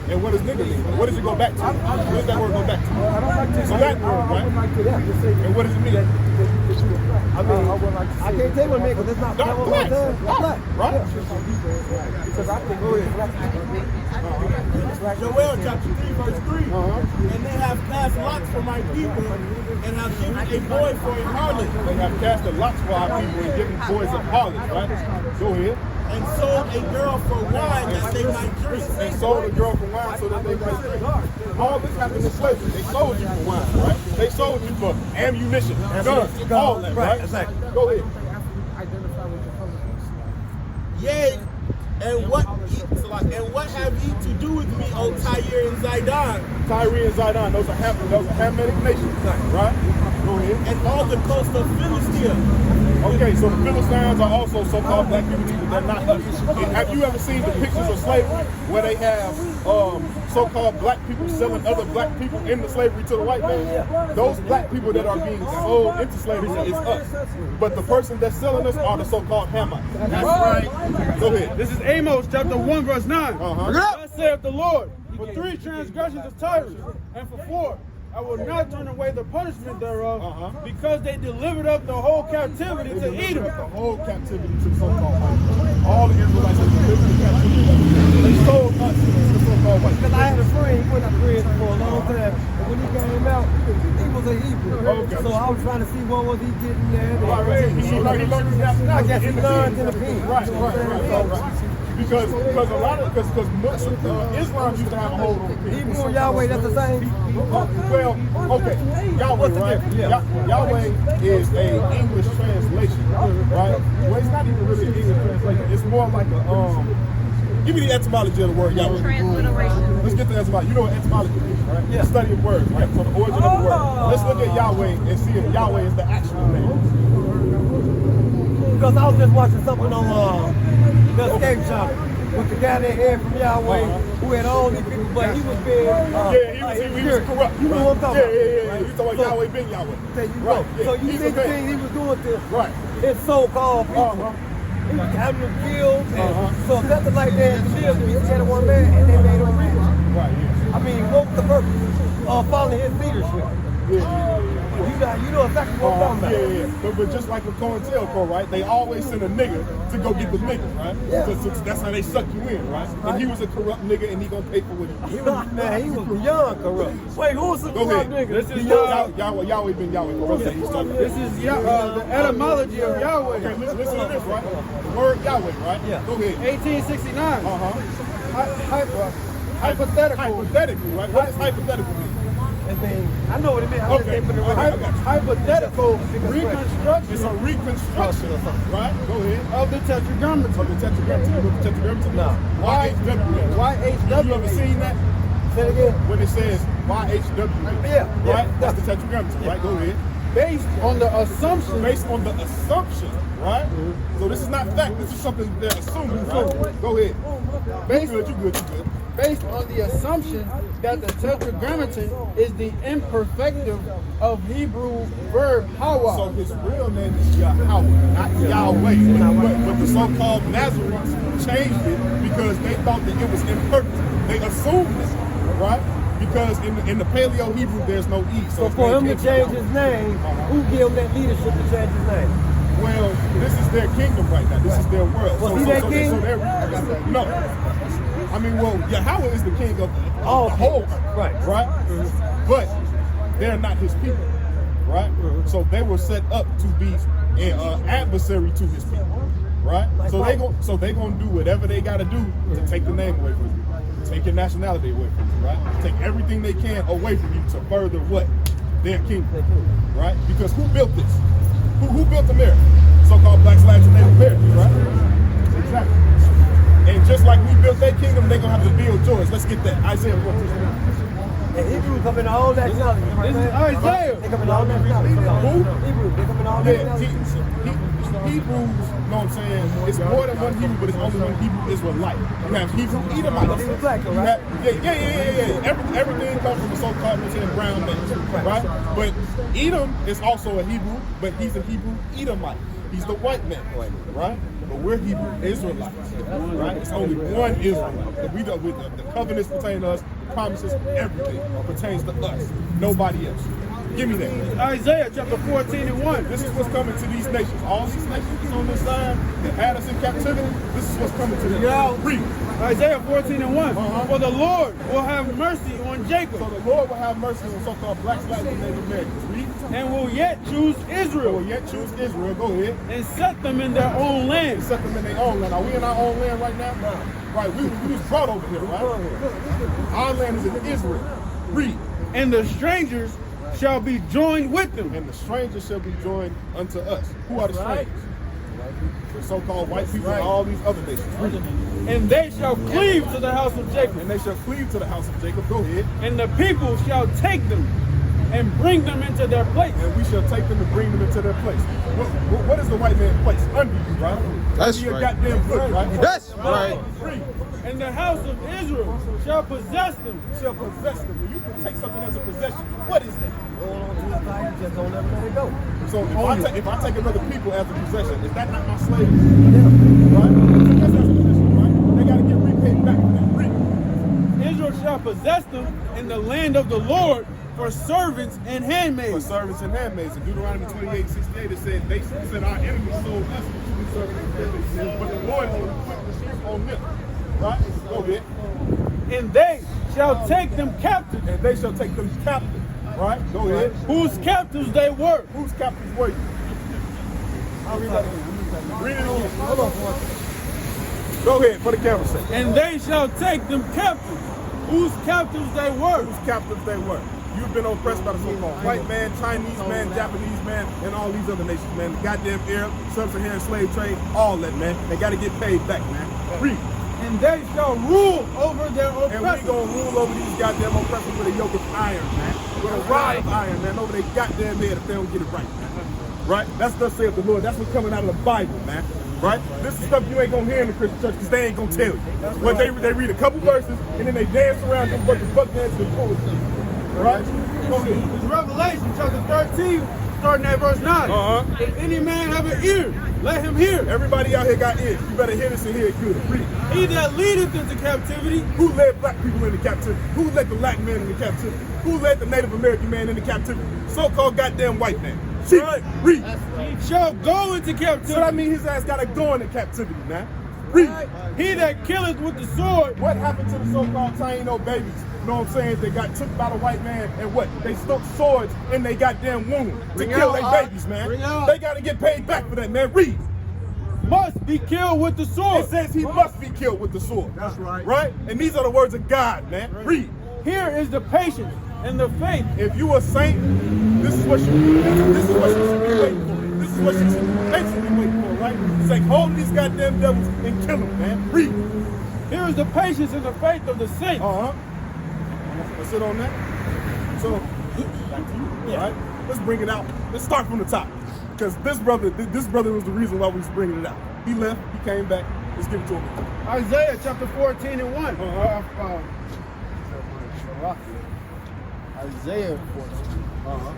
And what does nigga mean? What does it go back to? What does that word go back to? I don't like to. So that word, right? And what does it mean? I mean, I can't tell what it means because it's not black. Right? Because I think go ahead. Joel chapter 3 verse 3. And they have cast lots for my people and have given a boy for a harlot. They have cast the lots for our people and given boys a harlot, right? Go ahead. And sold a girl for wine that they might drink. And sold a girl for wine so that they might drink. All this happened in slavery. They sold you for wine, right? They sold you for ammunition, guns, all that, right? Exactly. Go ahead. Yea, and what have ye to do with me, O Tyre and Zidon? Tyre and Zidon, those are Hamitic nations, right? Go ahead. And all the coast of Philistia. Okay, so the Philistines are also so-called black people too, but they're not us. And have you ever seen the pictures of slavery where they have so-called black people selling other black people into slavery to the white man? Those black people that are being sold into slavery is us. But the person that's selling us are the so-called Hamites. That's right. Go ahead. This is Amos chapter 1 verse 9. Uh-huh. Thus saith the Lord, for 3 transgressions of Tyre, and for 4, I will not turn away the punishment thereof, because they delivered up the whole captivity to Edom. The whole captivity to the so-called white. All the Israelites are delivered the captivity. They sold us to the so-called white. Because I had a friend, he went to prison for a long time, and when he came out, he was a Hebrew. Okay. So I was trying to see what was he getting there. He learned his nationality. I guess he learned in the pen. Right. Because a lot of Islam used to have a hold on people. Hebrew and Yahweh, that's the same. Well, okay, Yahweh, right? Yahweh is a English translation, right? Well, it's not even really an English translation. It's more like a give me the etymology of the word Yahweh. Transliteration. Let's get the etymology. You know what etymology is, right? Yeah. The study of words, right? So the origin of the word. Let's look at Yahweh and see if Yahweh is the actual name. Because I was just watching something on the Escape Channel with the guy that had from Yahweh who had all these people, but he was being he was corrupt. You know what I'm talking about? Yeah. You talking about Yahweh being Yahweh. There you go. So you see the thing he was doing to his so-called people. He was having them killed, and so nothing like that to live. He had one man, and they made him rich. Right. Yeah. I mean, what was the purpose of following his leadership? You know exactly what I'm talking about. Yeah. But just like with COINTELPRO, right? They always send a nigga to go get the nigga, right? Yeah. So that's how they suck you in, right? And he was a corrupt nigga, and he gonna pay for what he did. He was beyond corrupt. Wait, who's the corrupt nigga? This is Yahweh been Yahweh. This is the etymology of Yahweh. Okay, listen to this, right? The word Yahweh, right? Yeah. Go ahead. 1869. Hypothetical. Hypothetically, right? What does hypothetical mean? I know what it means. Okay. Hypothetical reconstruction. It's a reconstruction or something, right? Go ahead. Of the tetragrammaton. Of the tetragrammaton. You know what the tetragrammaton? No. YHW. YHW. You ever seen that? Say it again. When it says YHW. Yeah. Right? That's the tetragrammaton, right? Go ahead. Based on the assumption. Based on the assumption, right? So this is not fact. This is something they're assuming, right? Go ahead. You good. Based on the assumption that the tetragrammaton is the imperfective of Hebrew verb hawa. So his real name is Yahweh, not Yahweh. But the so-called Nazarenes changed it because they thought that it was imperfect. They assumed this, right? Because in the Paleo Hebrew, there's no E. So for him to change his name, who gave him that leadership to change his name? Well, this is their kingdom right now. This is their world. Was he their king? No. I mean, well, Yahweh is the king of the whole earth, right? But they're not his people, right? So they were set up to be an adversary to his people, right? So they gonna do whatever they gotta do to take the name away from you, take your nationality away from you, right? Take everything they can away from you to further what? Their kingdom, right? Because who built this? Who built America? So-called Black Slaves and Native Americans, right? Exactly. And just like we built their kingdom, they're gonna have to build yours. Let's get that. Isaiah 14. And Hebrews come in all nationalities. This is Isaiah. They come in all nationalities. Who? Hebrews. They come in all nationalities. Hebrews, you know what I'm saying? It's more than one Hebrew, but it's only one Hebrew Israelite. You have Hebrew Edomites. He was black, though, right? Yeah. Everything comes from the so-called brown man, right? But Edom is also a Hebrew, but he's a Hebrew Edomite. He's the white man, right? But we're Hebrew Israelites, right? It's only one Israelite. We do with the covenants pertain to us, the promises, everything pertains to us. Nobody else. Give me that. Isaiah chapter 14:1. This is what's coming to these nations. All these nations on this side that had us in captivity, this is what's coming to them. Read. Isaiah 14:1. For the Lord will have mercy on Jacob. So the Lord will have mercy on so-called blacks, Latins, and Native Americans. Read. And will yet choose Israel. Will yet choose Israel. Go ahead. And set them in their own land. Set them in their own land. Are we in our own land right now? No. Right. We was brought over here, right? Our land is in Israel. Read. And the strangers shall be joined with them. And the strangers shall be joined unto us. Who are the strangers? The so-called white people and all these other nations. Read. And they shall cleave to the house of Jacob. And they shall cleave to the house of Jacob. Go ahead. And the people shall take them and bring them into their place. And we shall take them and bring them into their place. What is the white man's place? Under you, right? That's Under your right. goddamn foot, right? That's right. And the house of Israel shall possess them. Shall possess them. When you can take something as a possession, what is that? Hold on to it, just don't ever let it go. So if I take another people as a possession, is that not my slave? Right? That's a possession, right? They got to get repaid back for that. Read. Israel shall possess them in the land of the Lord for servants and For handmaids. servants and handmaids. In Deuteronomy 28:68, it said our enemies sold us to be servants and handmaids. But the Lord will put the sheep on them. Right? Go ahead. And they shall take them captive. And they shall take them captive. Right? Go ahead. Whose captives they were. Whose captives were you? I'll read that again. Read it again. Hold on for 1 second. Go ahead, for the camera's sake. And they shall take them captive. Whose captives they were. Whose captives they were. You've been oppressed by the so-called white man, Chinese man, Japanese man, and all these other nations, man. The goddamn Arab, sub-Saharan slave trade, all that, man. They got to get paid back, man. Read. And they shall rule over their And we oppressors. gonna rule over these goddamn oppressors with a yoke of iron, man. With a rod of iron, man, over their goddamn head if they don't get it right, man. Right? That's thus saith the Lord. That's what's coming out of the Bible, man. Right? This is stuff you ain't gonna hear in the Christian church because they ain't gonna tell you. But they read a couple verses and then they dance around them but the buck dance and poetry. Right? Go ahead. It's Revelation chapter 13, starting at verse 9. If any man have an ear, let him hear. Everybody out here got ears. You better hear this and hear it good. Read. He that leadeth into captivity, Who led black people into captivity? Who led the black man into captivity? Who led the Native American man into captivity? So-called goddamn white man. See? Read. shall go into So captivity. that means his ass gotta go into captivity, man. Read. He that killeth with the sword, What happened to the so-called Taino babies? You know what I'm saying? They got took by the white man and what? They stuck swords in they goddamn womb to kill their babies, man. They gotta get paid back for that, man. Read. must be killed with the sword. It says he must be killed with the sword. That's right. Right? And these are the words of God, man. Read. Here is the patience and the faith. If you a saint, this is what you this is what you should be waiting for. This is what you should basically be waiting for, right? It's like hold these goddamn devils and kill them, man. Read. Here is the patience and the faith of the saints. Let's sit on that. So, back to you. All right. Let's bring it out. Let's start from the top. Because this brother was the reason why we was bringing it out. He left, he came back. Let's give it to him. Isaiah chapter 14 and 1. Isaiah 14.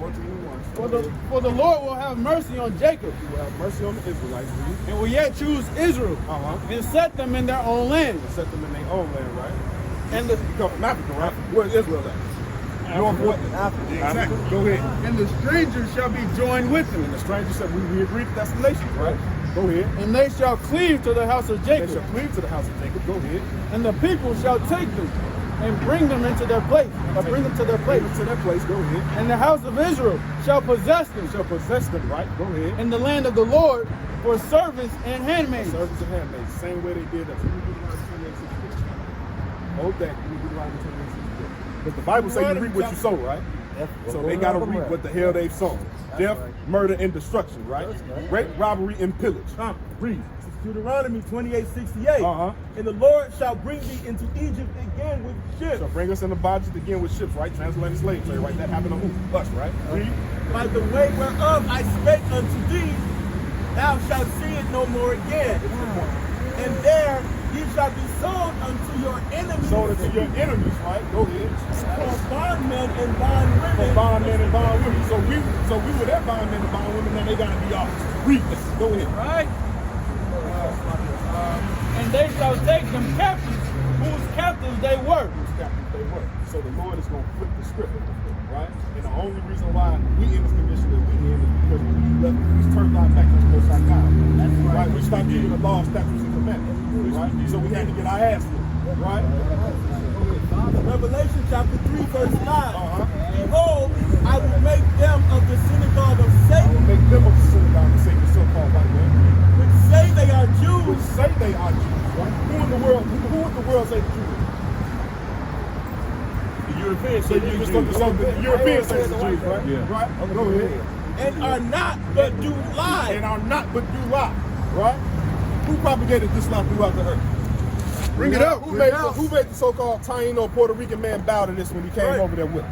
14:1. For the Lord will have mercy on Jacob, He will have mercy on the Israelites. and will yet choose Israel, and set them in their own land. Set them in their own land, right? And the, You come from Africa, right? Where's Israel at? North what? Africa. Exactly. Go ahead. and the strangers shall be joined with them, And the stranger said, we agreed that that's the nation, right? Go ahead. and they shall cleave to the house of They Jacob, shall cleave to the house of Jacob. Go ahead. and the people shall take them and bring them into their place, or bring them to their place. To that place. Go ahead. And the house of Israel shall possess them Shall possess them, right? Go ahead. in the land of the Lord for servants and handmaids. Servants and handmaids, same way they did us. Hold that. Because the Bible says you reap what you sow, right? So they got to reap what the hell they've sown. Death, murder, and destruction, right? Rape, robbery, and pillage. Read. Deuteronomy 28:68. And the Lord shall bring thee into Egypt again with ships. So bring us in the bondage again with ships, right? Transatlantic slave trade, right? That happened to who? Us, right? Read. By the way whereof I spake unto thee, thou shalt see it no more again. And there ye shall be sold unto your enemies. Sold it to your enemies, right? Go ahead. For bondmen and bondwomen. For bondmen and bondwomen. So we were that bondmen and bondwomen, now they gotta be ours. Read this. Go ahead. Right? And they shall take them captives, whose captives they were. Whose captives they were. So the Lord is gonna flip the script, right? And the only reason why we in this condition that we in is because when we left, we turned our back on the Most High God. Right? We stopped keeping the law, statutes, and commandments. Right? So we had to get our ass whipped. Right? Revelation chapter 3, verse 9. Behold, I will make them of the synagogue of Satan. I will make them of the synagogue of Satan, the so-called white man. Which say they are Jews. Which say they are Jews. Right? Who in the world say the Jews? The Europeans say The Europeans say the Jews, right? Yeah. Right? Go ahead. And are not, but do lie. And are not, but do lie. Right? Who propagated this lie throughout the earth? Bring it up. Who made the so-called Taino Puerto Rican man bow to this when he came over there with him?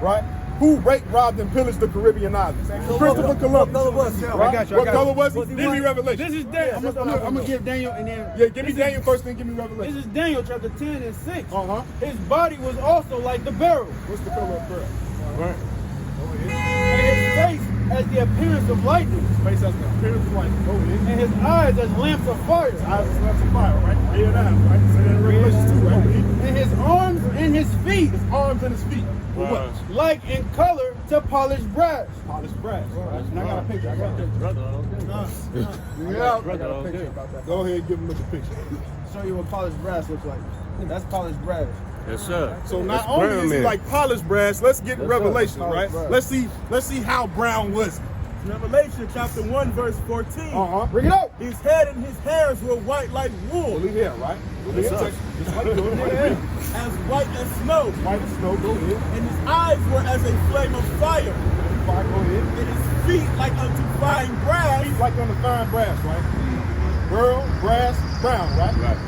Right? Who raped, robbed, and pillaged the Caribbean islands? Christopher Columbus. Right? What color was he? Give me Revelation. This is Daniel. I'm gonna give Daniel and then. Yeah, give me Daniel first, then give me Revelation. This is Daniel chapter 10 and 6. Uh-huh. His body was also like the beryl. What's the color of the beryl? Right. And his face as the appearance of lightning. Face has the appearance of lightning. Go ahead. And his eyes as lamps of fire. Eyes as lamps of fire, right? Here now, right? Say that in Revelation 2, right? And his arms and his feet. His arms and his feet. For what? Like in color to polished brass. Polished brass. Right? And I got a picture. I got a picture. Go ahead and give him the picture. Show you what polished brass looks like. That's polished brass. Yes, sir. So not only is he like polished brass, let's get Revelation, right? Let's see how brown was he. Revelation chapter 1, verse 14. Bring it up. His head and his hairs were white like wool. Leave here, right? As white as snow. White as snow, go ahead. And his eyes were as a flame of fire. Fire, go ahead. And his feet like unto fine brass. Feet like on the fine brass, right? Girl, brass, brown, right? Right.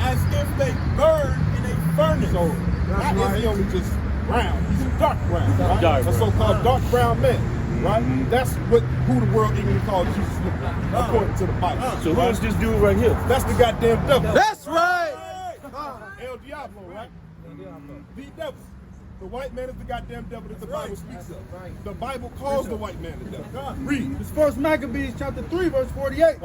As if they burned in a furnace. So not is he only just brown, he's a dark brown, right? Dark A brown. so-called dark brown man, right? That's who the world even calls Jesus look like, according to the Bible. So who's this dude right here? That's the goddamn devil. That's right. El Diablo, right? The devil. The white man is the goddamn devil that the Bible speaks of. The Bible calls the white man the devil. Read. It's First Maccabees chapter 3, verse 48.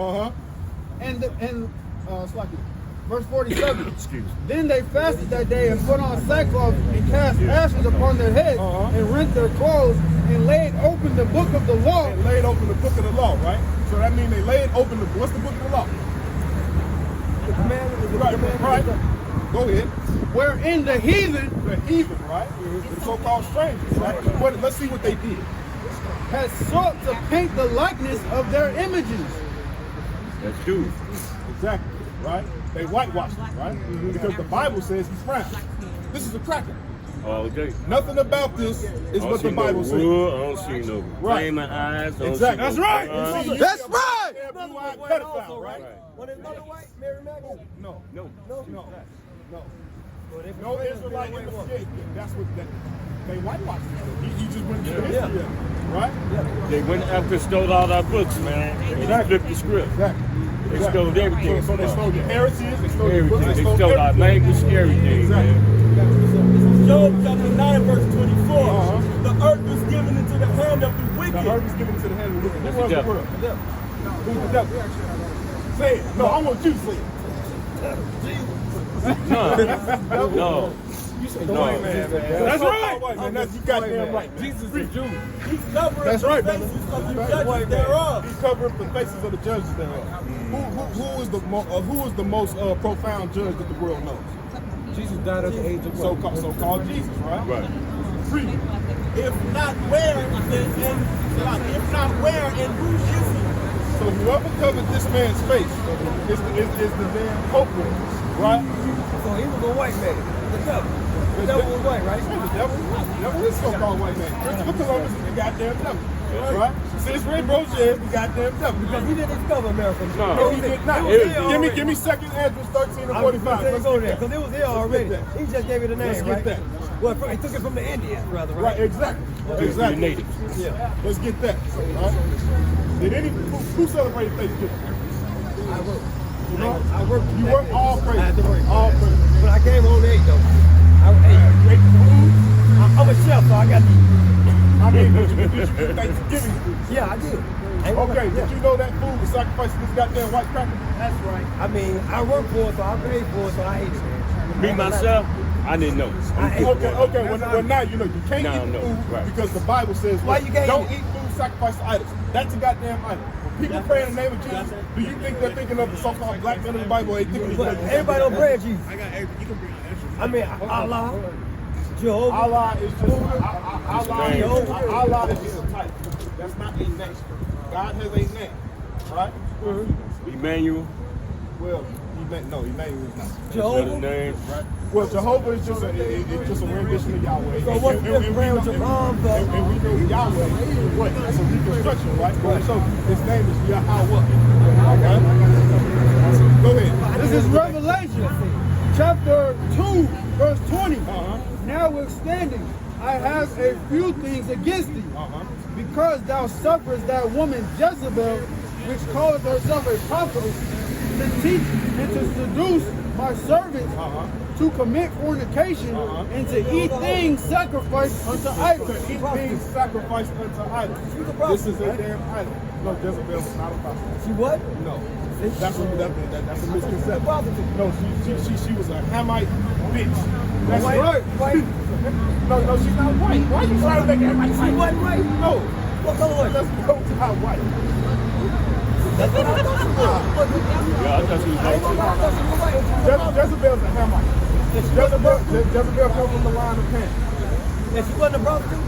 Verse 47. Excuse me. Then they fasted that day and put on sackcloth and cast ashes upon their heads and rent their clothes and laid open the book of the law. And laid open the book of the law, right? So that means they laid open what's the book of the law? The commandment. Right. Go ahead. Wherein the heathen, right? The so-called strangers, right? Let's see what they did. has sought to paint the likeness of their images. That's true. Exactly, right? They whitewashed him, right? Because the Bible says he's brown. This is a cracker. Oh, okay. Nothing about this is what the Bible says. I don't see no Right. flaming eyes. Exactly. That's right. That's right. Blue-eyed pedophile, right? When another white Mary Magdalene. No. No. No Israelite in the state. That's what they whitewashed him. He just went to the history of it, right? They went after stole all our books, man. And they flipped the script. Exactly. They stole everything. So they stole your heritage, they stole your books, Everything. They stole our language, everything, man. Job chapter 9, verse 24. The earth was given into the hand of the wicked. The earth was given into the hand of the wicked. That's Who was the the devil. world? Who's the devil? Say it. No, I want you to say it. No. No. That's right. Man. That's you goddamn right. Man. Jesus is Jew. He covered That's right, the brother. faces of the judges thereof. He covered the faces of the judges thereof. Who is the most profound judge that the world knows? Jesus died at the age of So-called Jesus, right? Right. Free. If not where, and who is he? So whoever covered this man's face is the man culprit, right? So he was a white man. The devil. The devil was white, right? The devil is so-called white man. Christopher Columbus is the goddamn devil, right? Cicero Roger is the goddamn devil. Because he didn't discover America. No. He did not. Give me second address 13 and 45. Let's go there, because it was here already. that. He just gave it a name, Let's get right? that. Well, he took it from the Indians, rather, Right, right? exactly. The Exactly. natives. Yeah. Let's get that. Right? Did who celebrated Thanksgiving? I will. You know, I work. You work all I had to crazy. work. All crazy. But I came home late though. Hey, I'm a chef, so I got to eat. I mean, did you eat Thanksgiving food? Yeah, I did. Okay, did you know that food was sacrificed to this goddamn white cracker? That's right. I mean, I work for it, so I paid for it, so I ate it. Me, myself, I didn't know. Okay. Well, now you know you can't eat No, food right. because the Bible says Why you can't don't eat eat food sacrificed to idols. That's a goddamn idol. When people pray in the name of Jesus, do you think they're thinking of the so-called black men in the Bible? Or they thinking But everybody don't pray at Jesus. I got you can bring extra. I mean, Allah, Jehovah. Allah is just Allah is just a title. That's not a name. God has a name, right? Emmanuel, Well, Emmanuel is not. Jehovah. another name. Right? Well, Jehovah is just a rendition of Yahweh. So what's the difference with your arms up? And we know Yahweh is what? It's a reconstruction, right? So his name is Yahweh. Okay? Go ahead. This is Revelation, chapter 2, verse 20. Notwithstanding, I have a few things against thee, because thou sufferest that woman Jezebel, which calleth herself a prophetess, to teach and to seduce my servants to commit fornication and to eat things sacrificed unto idols. To eat things sacrificed unto idols. This is a damn idol. No, Jezebel is not a prophet. She what? No. That's a misconception. No, she was a Hamite bitch. That's right. White. No, she's not white. Why are you trying to make everybody She white? wasn't white. No. What color was That's not white. That's what I thought she was. Yeah, I thought she was I ain't gonna lie, I thought she was white. Jezebel's a Hamite. Jezebel comes from the line of Ham. And she wasn't a prostitute?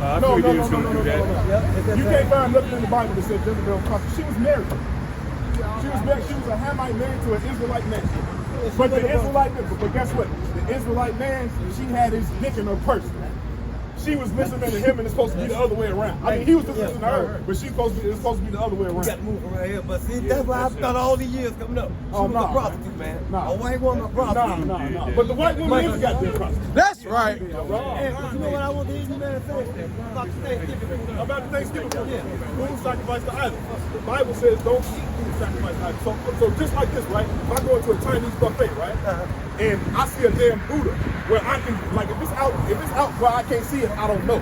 I No. figured he was going to do that. You can't find nothing in the Bible that says Jezebel was prostitute. She was married. She was married. She was a Hamite married to an Israelite man. But guess what? The Israelite man, she had his dick in her purse. She was listening to him, and it's supposed to be the other way around. I mean, he was just listening to her, but it's supposed to be the other way You got to around. move around here, but see, that's why I thought all these years coming up. She was a prostitute, man. A white woman, a prostitute. No. But the white woman is goddamn prostitute. That's right. And you know what I want to hear you man say? About the Thanksgiving. About the Thanksgiving food, food sacrificed to idols. The Bible says don't eat food sacrificed to idols. So just like this, right? If I go into a Chinese buffet, right, and I see a damn Buddha, where I can, like, if it's out where I can't see it, I don't know.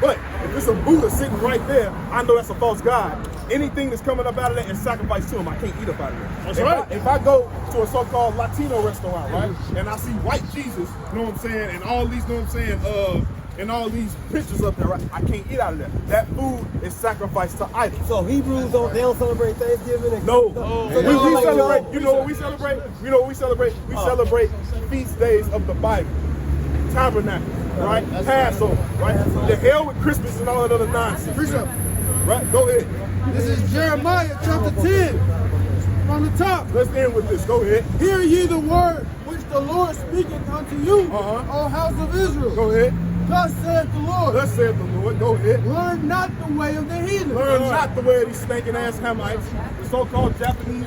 But if it's a Buddha sitting right there, I know that's a false god. Anything that's coming up out of that is sacrificed to him. I can't eat up out of there. That's right. If I go to a so-called Latino restaurant, right, and I see white Jesus, you know what I'm saying, and all these, you know what I'm saying, and all these pictures up there, right, I can't eat out of there. That food is sacrificed to idols. So Hebrews they don't celebrate Thanksgiving? And No. So We celebrate, you know what we celebrate? You know what we celebrate? We celebrate feast days of the Bible. Tabernacle, right? Passover, right? The hell with Christmas and all that other nonsense. Right? Go ahead. This is Jeremiah chapter 10, from the top. Let's end with this. Go ahead. Hear ye the word which the Lord speaketh unto you, O house of Israel. Go ahead. Thus saith the Lord. Thus saith the Lord. Go ahead. Learn not the way of the heathen. Learn not the way of these stinking ass Hamites, the so-called Japanese,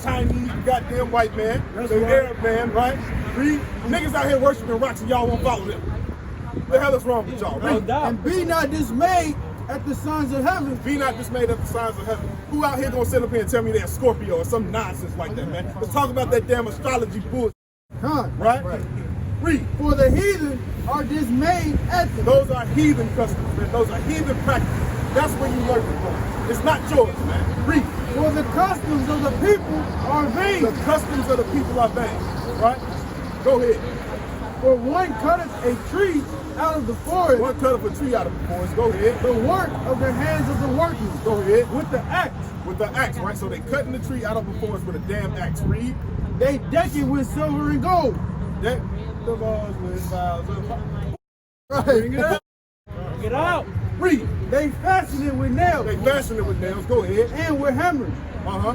Chinese, goddamn white man, the Arab man, right? Read. Niggas out here worshiping rocks and y'all won't follow them. What the hell is wrong with y'all? Read. And be not dismayed at the signs of heaven. Be not dismayed at the signs of heaven. Who out here gonna sit up here and tell me they're Scorpio or some nonsense like that, man? Let's talk about that damn astrology bullshit, right? Read. For the heathen are dismayed at them. Those are heathen customs, man. Those are heathen practices. That's where you learn it from. It's not yours, man. Read. For the customs of the people are vain. The customs of the people are vain, right? Go ahead. For one cutteth a tree out of the forest. One cut of a tree out of the forest. Go ahead. The work of the hands of the workers. Go ahead. With the axe. With the axe, right? So they cutting the tree out of the forest with a damn axe. Read. They deck it with silver and gold. Deck the walls with vows of Right. Bring it out. Get out. Read. They fasten it with nails. They fasten it with nails. Go ahead. And with hammers.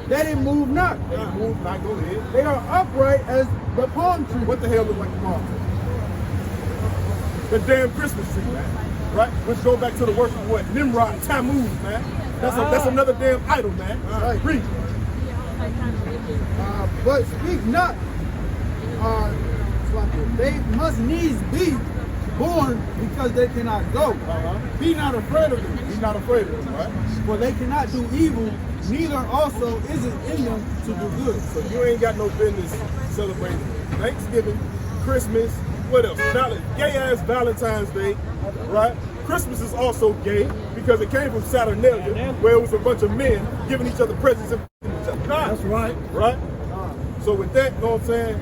That it move not. They move not. Go ahead. They are upright as the palm tree. What the hell look like the palm tree? The damn Christmas tree, man. Right? Let's go back to the worship of what? Nimrod, Tammuz, man. That's another damn idol, man. Right. Read. But speak not. They must needs be born because they cannot go. Be not afraid of them. Be not afraid of them, right? For they cannot do evil neither also is it in them to do good. So you ain't got no business celebrating Thanksgiving, Christmas, what else? Gay-ass Valentine's Day, right? Christmas is also gay because it came from Saturnalia, where it was a bunch of men giving each other presents and each other. That's right. Right? So with that, you know what I'm saying?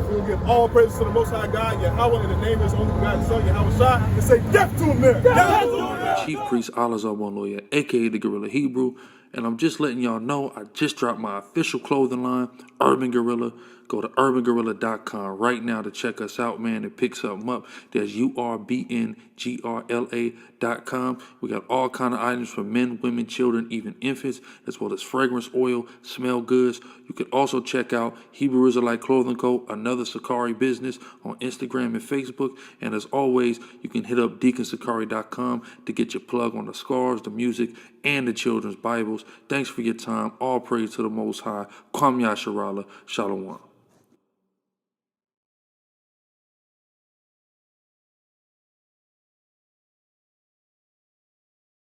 We'll give all praises to the Most High God, Yahweh, in the name of His only begotten Son, Yahweh Shai, and say death to America! Death to America! Chief Priest Alazar Lawyer, aka the Gorilla Hebrew, and I'm just letting y'all know I just dropped my official clothing line, Urban Gorilla. Go to urbangorilla.com right now to check us out, man, and pick something up. There's URBNGRLA.com. We got all kind of items for men, women, children, even infants, as well as fragrance oil, smell goods. You can also check out Hebrew Israelite Clothing Co., another Sakari business, on Instagram and Facebook. And as always, you can hit up deaconsakari.com to get your plug on the scarves, the music, and the children's Bibles. Thanks for your time. All praise to the Most High. Kwam Yasharala. Shalom.